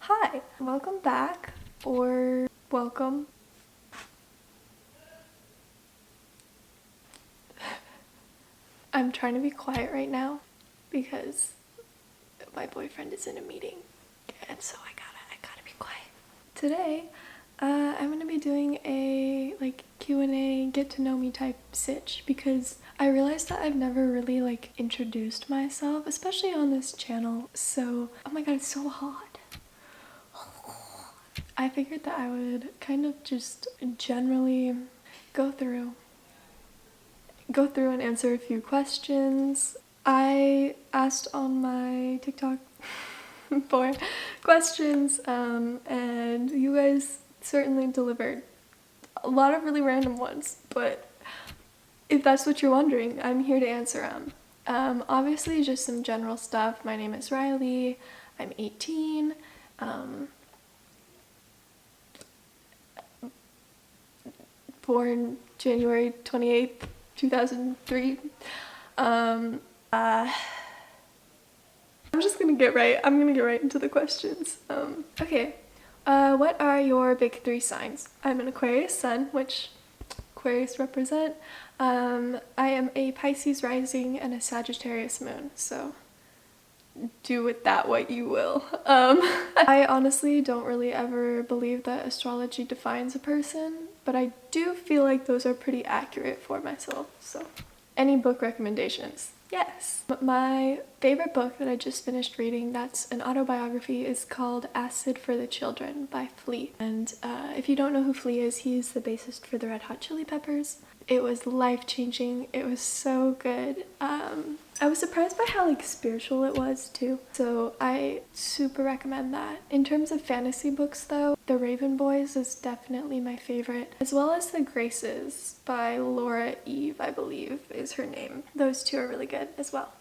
Hi, welcome back, or welcome. I'm trying to be quiet right now because my boyfriend is in a meeting, and so I gotta be quiet. Today, I'm gonna be doing a Q&A, get to know me type sitch because I realized that I've never really introduced myself, especially on this channel. So, oh my god, it's so hot. I figured that I would kind of just generally go through and answer a few questions. I asked on my TikTok for questions, and you guys certainly delivered a lot of really random ones, but if that's what you're wondering, I'm here to answer them. Obviously just some general stuff. My name is Riley, I'm 18, born January 28th, 2003. I'm gonna get right into the questions. Okay, what are your big three signs? I'm an Aquarius sun, which Aquarius represent. I am a Pisces rising and a Sagittarius moon, so do with that what you will. I honestly don't really ever believe that astrology defines a person, but I do feel like those are pretty accurate for myself, so. Any book recommendations? Yes. My favorite book that I just finished reading, that's an autobiography, is called Acid for the Children by Flea. And if you don't know who Flea is, he's the bassist for the Red Hot Chili Peppers. It was life-changing. It was so good. I was surprised by how spiritual it was too. So I super recommend that. In terms of fantasy books though, The Raven Boys is definitely my favorite, as well as The Graces by Laura Eve, I believe is her name. Those two are really good as well.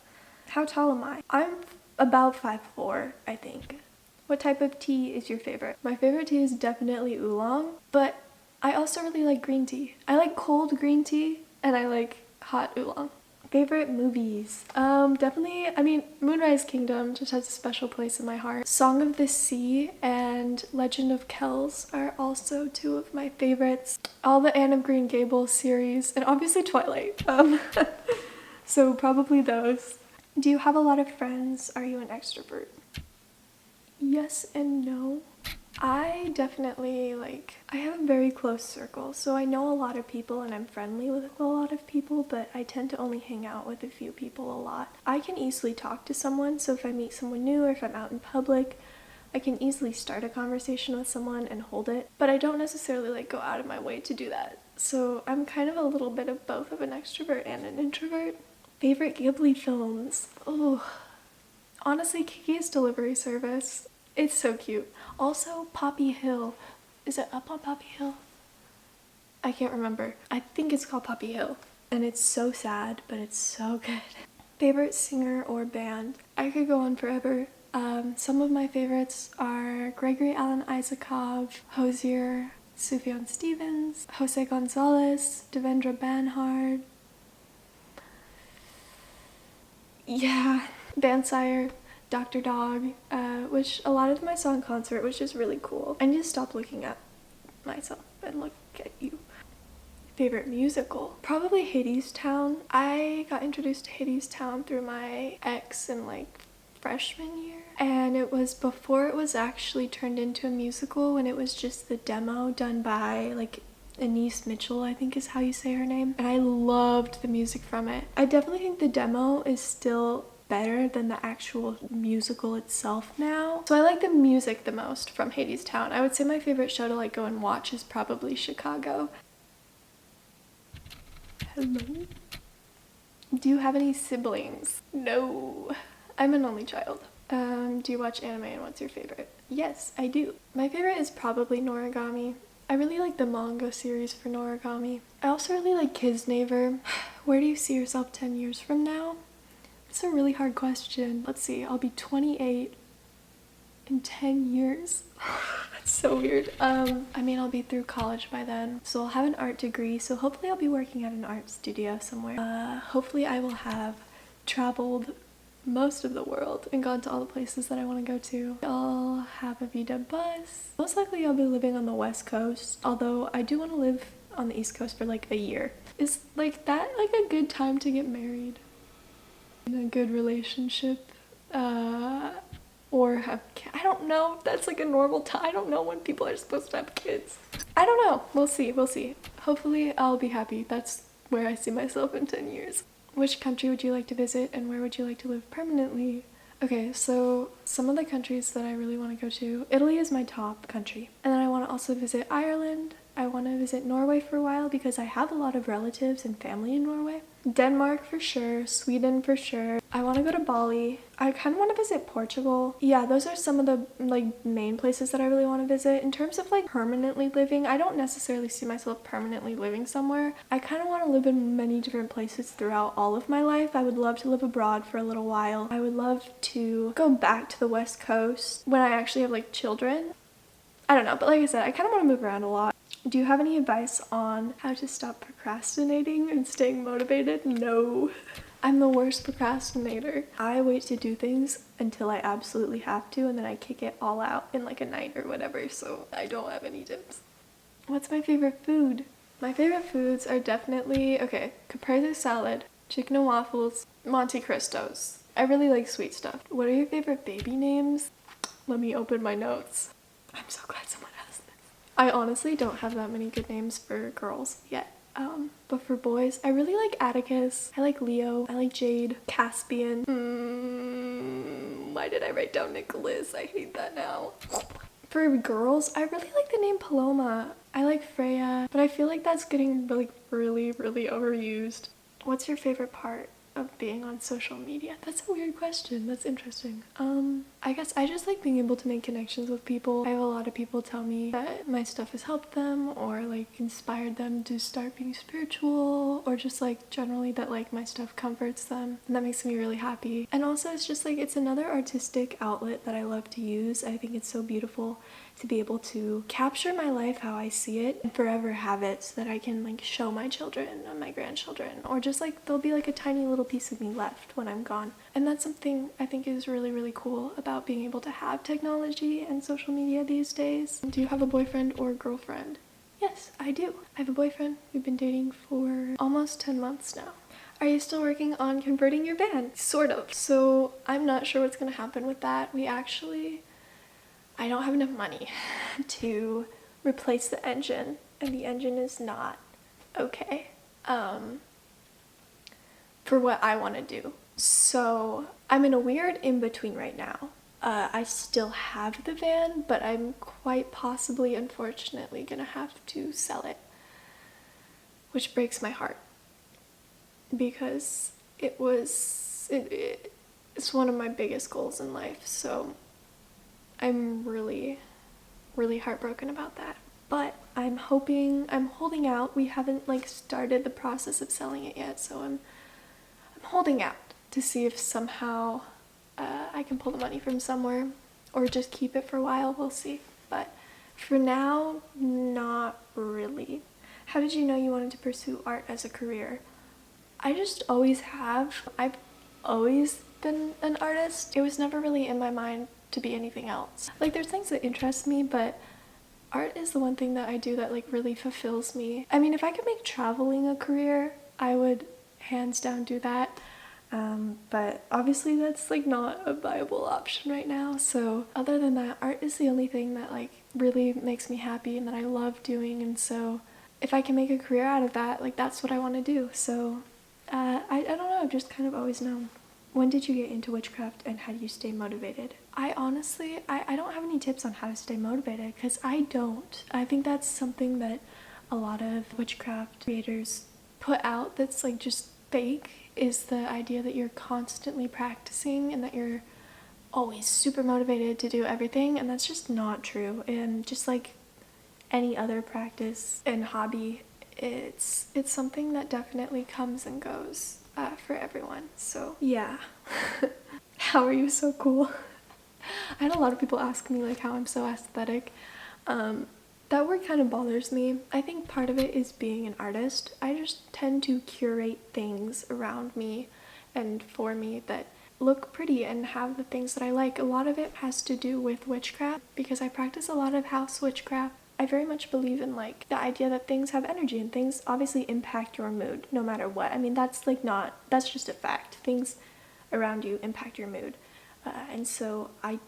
How tall am I? I'm about 5'4", I think. What type of tea is your favorite? My favorite tea is definitely oolong, but I also really like green tea. I like cold green tea and I like hot oolong. Favorite movies? Definitely, Moonrise Kingdom just has a special place in my heart. Song of the Sea and Legend of Kells are also two of my favorites. All the Anne of Green Gables series, and obviously Twilight. So probably those. Do you have a lot of friends? Are you an extrovert? Yes and no. I definitely I have a very close circle, so I know a lot of people and I'm friendly with a lot of people, but I tend to only hang out with a few people a lot. I can easily talk to someone, so if I meet someone new or if I'm out in public, I can easily start a conversation with someone and hold it, but I don't necessarily go out of my way to do that. So I'm kind of a little bit of both of an extrovert and an introvert. Favorite Ghibli films? Oh, honestly, Kiki's Delivery Service. It's so cute. Also, Poppy Hill. Is it up on Poppy Hill? I can't remember. I think it's called Poppy Hill. And it's so sad, but it's so good. Favorite singer or band? I could go on forever. Some of my favorites are Gregory Alan Isakov, Hozier, Sufjan Stevens, Jose Gonzalez, Devendra Banhart. Yeah, Bandsire. Dr. Dog, which a lot of my saw in concert, which is really cool. I need to stop looking at myself and look at you. Favorite musical? Probably Hadestown. I got introduced to Hadestown through my ex in freshman year, and it was before it was actually turned into a musical, when it was just the demo done by Anise Mitchell, I think is how you say her name, and I loved the music from it. I definitely think the demo is still better than the actual musical itself now. So I like the music the most from Hadestown. I would say my favorite show to go and watch is probably Chicago. Hello? Do you have any siblings? No. I'm an only child. Do you watch anime and what's your favorite? Yes, I do. My favorite is probably Noragami. I really like the manga series for Noragami. I also really like Kisnaver. Where do you see yourself 10 years from now? It's a really hard question. Let's see, I'll be 28 in 10 years. That's so weird. I'll be through college by then, so I'll have an art degree, so hopefully I'll be working at an art studio somewhere. Hopefully I will have traveled most of the world and gone to all the places that I want to go to. I'll have a Vida bus. Most likely I'll be living on the West Coast, although I do want to live on the East Coast for like a year. Is like that like a good time to get married? In a good relationship? Or have I don't know if that's like a normal time. I don't know when people are supposed to have kids. I don't know. We'll see. Hopefully I'll be happy. That's where I see myself in 10 years. Which country would you like to visit and where would you like to live permanently? Okay, so some of the countries that I really want to go to, Italy is my top country. And then I want to also visit Ireland. I want to visit Norway for a while because I have a lot of relatives and family in Norway. Denmark for sure, Sweden for sure. I want to go to Bali. I kind of want to visit Portugal. Yeah, those are some of the like main places that I really want to visit. In terms of like permanently living, I don't necessarily see myself permanently living somewhere. I kind of want to live in many different places throughout all of my life. I would love to live abroad for a little while. I would love to go back to the West Coast when I actually have like children. I don't know, but like I said, I kind of want to move around a lot. Do you have any advice on how to stop procrastinating and staying motivated? No. I'm the worst procrastinator. I wait to do things until I absolutely have to, and then I kick it all out in like a night or whatever, so I don't have any tips. What's my favorite food? My favorite foods are definitely, okay, caprese salad, chicken and waffles, Monte Cristos. I really like sweet stuff. What are your favorite baby names? Let me open my notes. I'm so glad someone has this. I honestly don't have that many good names for girls yet. But for boys, I really like Atticus, I like Leo, I like Jade, Caspian. Why did I write down Nicholas? I hate that now. For girls, I really like the name Paloma. I like Freya, but I feel like that's getting really overused. What's your favorite part of being on social media? That's a weird question. That's interesting. I guess I just like being able to make connections with people. I have a lot of people tell me that my stuff has helped them or like inspired them to start being spiritual, or just like generally that like my stuff comforts them, and that makes me really happy. And also it's just like it's another artistic outlet that I love to use. I think it's so beautiful to be able to capture my life how I see it and forever have it so that I can like show my children and my grandchildren, or just like there'll be like a tiny little piece of me left when I'm gone. And that's something I think is really cool about being able to have technology and social media these days. Do you have a boyfriend or girlfriend? Yes, I do. I have a boyfriend. We've been dating for almost 10 months now. Are you still working on converting your van? Sort of. So I'm not sure what's gonna happen with that. I don't have enough money to replace the engine, and the engine is not okay for what I want to do. So I'm in a weird in-between right now. I still have the van, but I'm quite possibly, unfortunately, gonna have to sell it, which breaks my heart because it's one of my biggest goals in life. So I'm really heartbroken about that. But I'm holding out. We haven't like started the process of selling it yet, so I'm holding out to see if somehow I can pull the money from somewhere or just keep it for a while. We'll see. But for now, not really. How did you know you wanted to pursue art as a career? I just always have. I've always been an artist. It was never really in my mind to be anything else. Like there's things that interest me, but art is the one thing that I do that like really fulfills me. I mean, if I could make traveling a career, I would hands down do that. But obviously that's like not a viable option right now. So other than that, art is the only thing that like really makes me happy and that I love doing. And so if I can make a career out of that, like that's what I want to do. So I don't know, I've just kind of always known. When did you get into witchcraft and how do you stay motivated? I honestly, I don't have any tips on how to stay motivated because I don't. I think that's something that a lot of witchcraft creators put out that's like just fake, is the idea that you're constantly practicing and that you're always super motivated to do everything, and that's just not true. And just like any other practice and hobby, it's something that definitely comes and goes for everyone. So yeah. How are you so cool? I had a lot of people ask me like how I'm so aesthetic. That word kind of bothers me. I think part of it is being an artist. I just tend to curate things around me and for me that look pretty and have the things that I like. A lot of it has to do with witchcraft because I practice a lot of house witchcraft. I very much believe in like the idea that things have energy and things obviously impact your mood no matter what. I mean, that's just a fact. Things around you impact your mood. And so I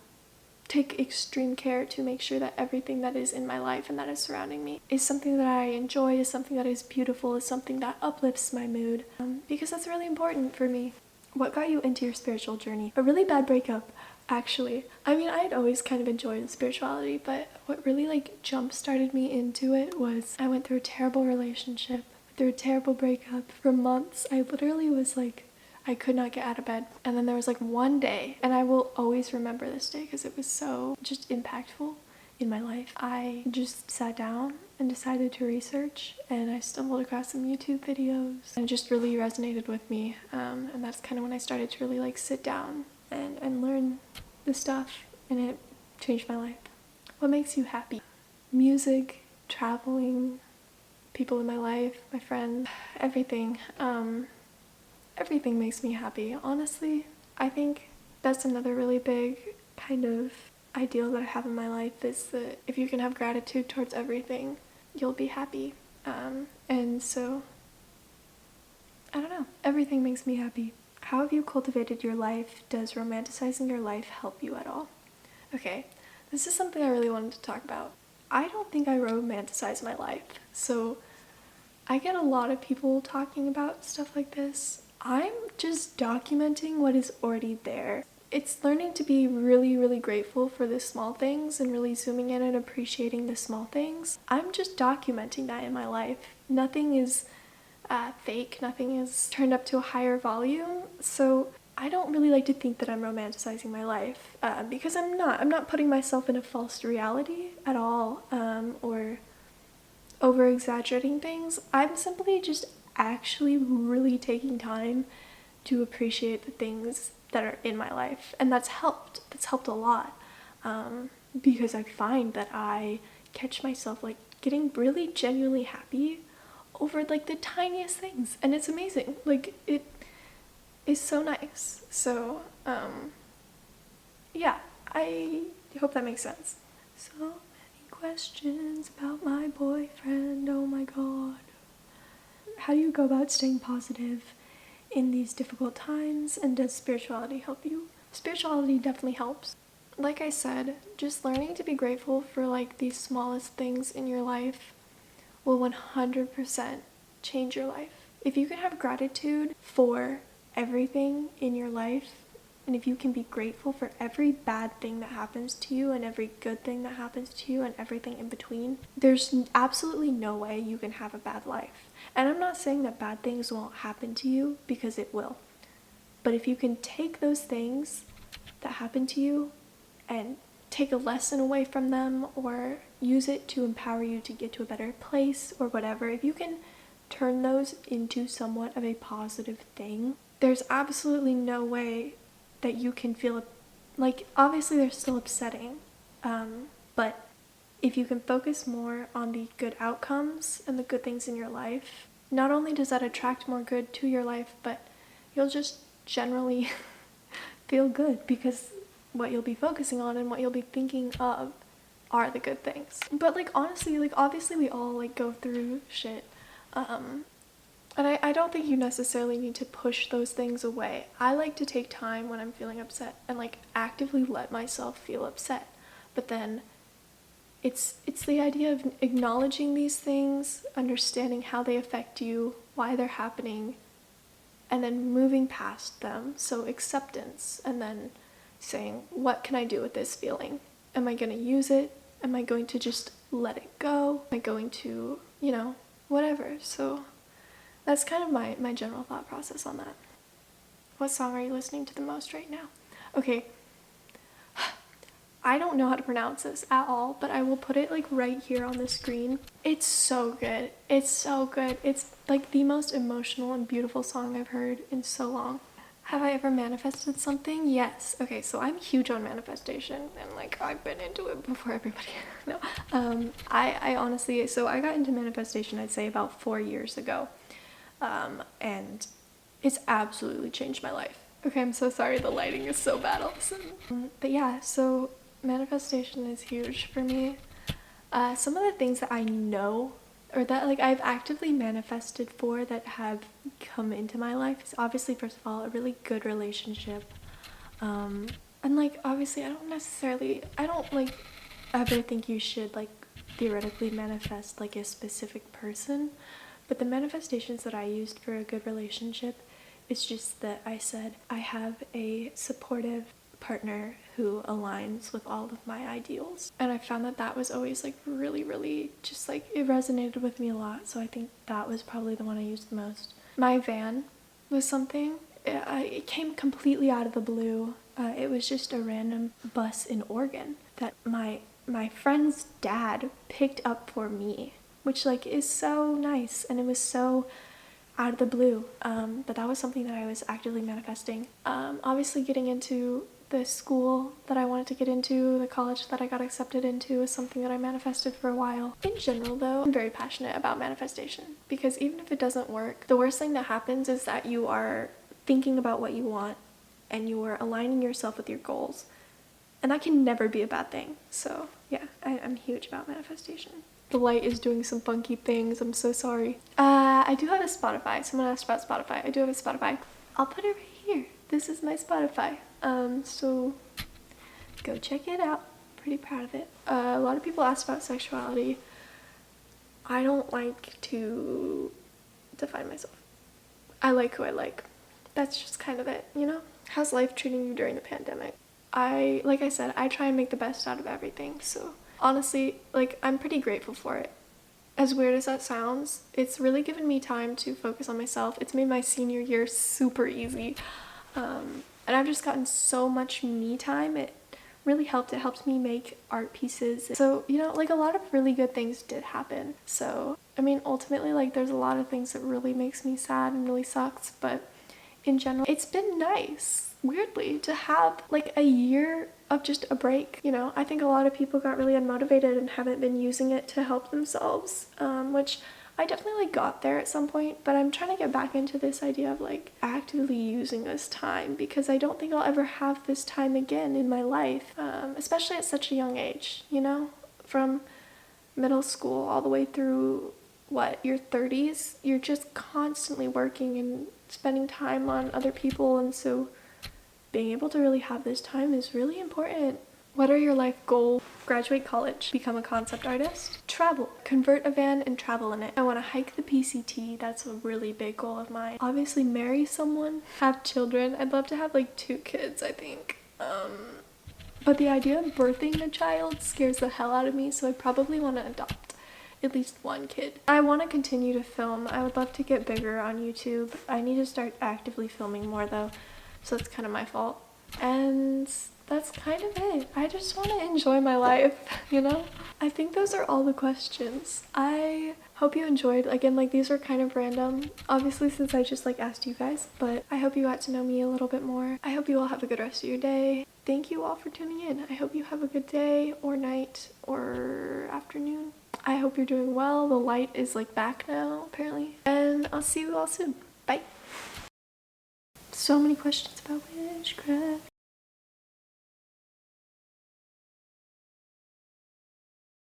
take extreme care to make sure that everything that is in my life and that is surrounding me is something that I enjoy, is something that is beautiful, is something that uplifts my mood, because that's really important for me. What got you into your spiritual journey? A really bad breakup, actually. I mean, I had always kind of enjoyed spirituality, but what really like jump-started me into it was I went through a terrible relationship, through a terrible breakup. For months, I literally was like, I could not get out of bed. And then there was like one day, and I will always remember this day because it was so just impactful in my life. I just sat down and decided to research, and I stumbled across some YouTube videos, and it just really resonated with me. And that's kind of when I started to really like sit down and learn the stuff, and it changed my life. What makes you happy? Music, traveling, people in my life, my friends, everything. Everything makes me happy, honestly. I think that's another really big kind of ideal that I have in my life is that if you can have gratitude towards everything, you'll be happy. And so, I don't know, everything makes me happy. How have you cultivated your life? Does romanticizing your life help you at all? Okay, this is something I really wanted to talk about. I don't think I romanticize my life, so I get a lot of people talking about stuff like this. I'm just documenting what is already there. It's learning to be really, really grateful for the small things and really zooming in and appreciating the small things. I'm just documenting that in my life. Nothing is fake, nothing is turned up to a higher volume. So I don't really like to think that I'm romanticizing my life because I'm not. I'm not putting myself in a false reality at all or over exaggerating things. I'm simply just actually really taking time to appreciate the things that are in my life, and that's helped a lot, because I find that I catch myself like getting really genuinely happy over like the tiniest things, and it's amazing. Like it is so nice. So yeah, I hope that makes sense. So many questions about my boyfriend, oh my god. How do you go about staying positive in these difficult times, and does spirituality help you? Spirituality definitely helps. Like I said, just learning to be grateful for like these smallest things in your life will 100% change your life. If you can have gratitude for everything in your life, and if you can be grateful for every bad thing that happens to you and every good thing that happens to you and everything in between, there's absolutely no way you can have a bad life. And I'm not saying that bad things won't happen to you, because it will. But if you can take those things that happen to you and take a lesson away from them or use it to empower you to get to a better place or whatever, if you can turn those into somewhat of a positive thing, there's absolutely no way that you can feel like, obviously they're still upsetting, but if you can focus more on the good outcomes and the good things in your life, not only does that attract more good to your life, but you'll just generally feel good because what you'll be focusing on and what you'll be thinking of are the good things. But like honestly, like obviously we all like go through shit, and I don't think you necessarily need to push those things away. I like to take time when I'm feeling upset and like actively let myself feel upset. But then it's the idea of acknowledging these things, understanding how they affect you, why they're happening, and then moving past them. So acceptance, and then saying, what can I do with this feeling? Am I going to use it? Am I going to just let it go? Am I going to, whatever. So that's kind of my general thought process on that. What song are you listening to the most right now? Okay, I don't know how to pronounce this at all, but I will put it like right here on the screen. It's so good. It's so good. It's like the most emotional and beautiful song I've heard in so long. Have I ever manifested something? Yes. Okay, so I'm huge on manifestation, and like I've been into it before everybody. No. I honestly, so I got into manifestation I'd say about 4 years ago. And it's absolutely changed my life. Okay, I'm so sorry, the lighting is so bad all of a sudden. But yeah, so manifestation is huge for me. Some of the things that I know or that like I've actively manifested for that have come into my life is obviously, first of all, a really good relationship. And like obviously I don't like ever think you should like theoretically manifest like a specific person, but the manifestations that I used for a good relationship is just that I said I have a supportive partner who aligns with all of my ideals, and I found that that was always like really just like it resonated with me a lot, so I think that was probably the one I used the most. My van was something, it came completely out of the blue. It was just a random bus in Oregon that my friend's dad picked up for me, which like is so nice, and it was so out of the blue. But that was something that I was actively manifesting. Obviously getting into the school that I wanted to get into, the college that I got accepted into, is something that I manifested for a while. In general though, I'm very passionate about manifestation, because even if it doesn't work, the worst thing that happens is that you are thinking about what you want and you are aligning yourself with your goals, and that can never be a bad thing. So yeah, I'm huge about manifestation. The light is doing some funky things, I'm so sorry. I do have a Spotify. Someone asked about Spotify. I do have a Spotify. I'll put it right here. This is my Spotify. So go check it out. Pretty proud of it. A lot of people ask about sexuality. I don't like to define myself. I like who I like. That's just kind of it, you know? How's life treating you during the pandemic? Like I said, I try and make the best out of everything, so honestly, like, I'm pretty grateful for it. As weird as that sounds, it's really given me time to focus on myself. It's made my senior year super easy. And I've just gotten so much me time. It really helped. It helped me make art pieces. So, you know, like a lot of really good things did happen. So, I mean, ultimately, like there's a lot of things that really makes me sad and really sucks, but in general, it's been nice, weirdly, to have like a year of just a break. You know, I think a lot of people got really unmotivated and haven't been using it to help themselves, which I definitely like got there at some point, but I'm trying to get back into this idea of like actively using this time, because I don't think I'll ever have this time again in my life, especially at such a young age, you know, from middle school all the way through your 30s. You're just constantly working and spending time on other people, and so being able to really have this time is really important. What are your life goals? Graduate college, become a concept artist, travel, convert a van and travel in it. I want to hike the PCT, that's a really big goal of mine. Obviously marry someone, have children. I'd love to have like 2 kids, I think. But the idea of birthing a child scares the hell out of me, so I probably want to adopt at least 1 kid. I want to continue to film. I would love to get bigger on YouTube. I need to start actively filming more though, so that's kind of my fault. And that's kind of it. I just want to enjoy my life, you know? I think those are all the questions. I hope you enjoyed. Again, like these are kind of random, obviously, since I just like asked you guys, but I hope you got to know me a little bit more. I hope you all have a good rest of your day. Thank you all for tuning in. I hope you have a good day or night or afternoon. I hope you're doing well. The light is like back now, apparently. And I'll see you all soon. Bye. So many questions about witchcraft.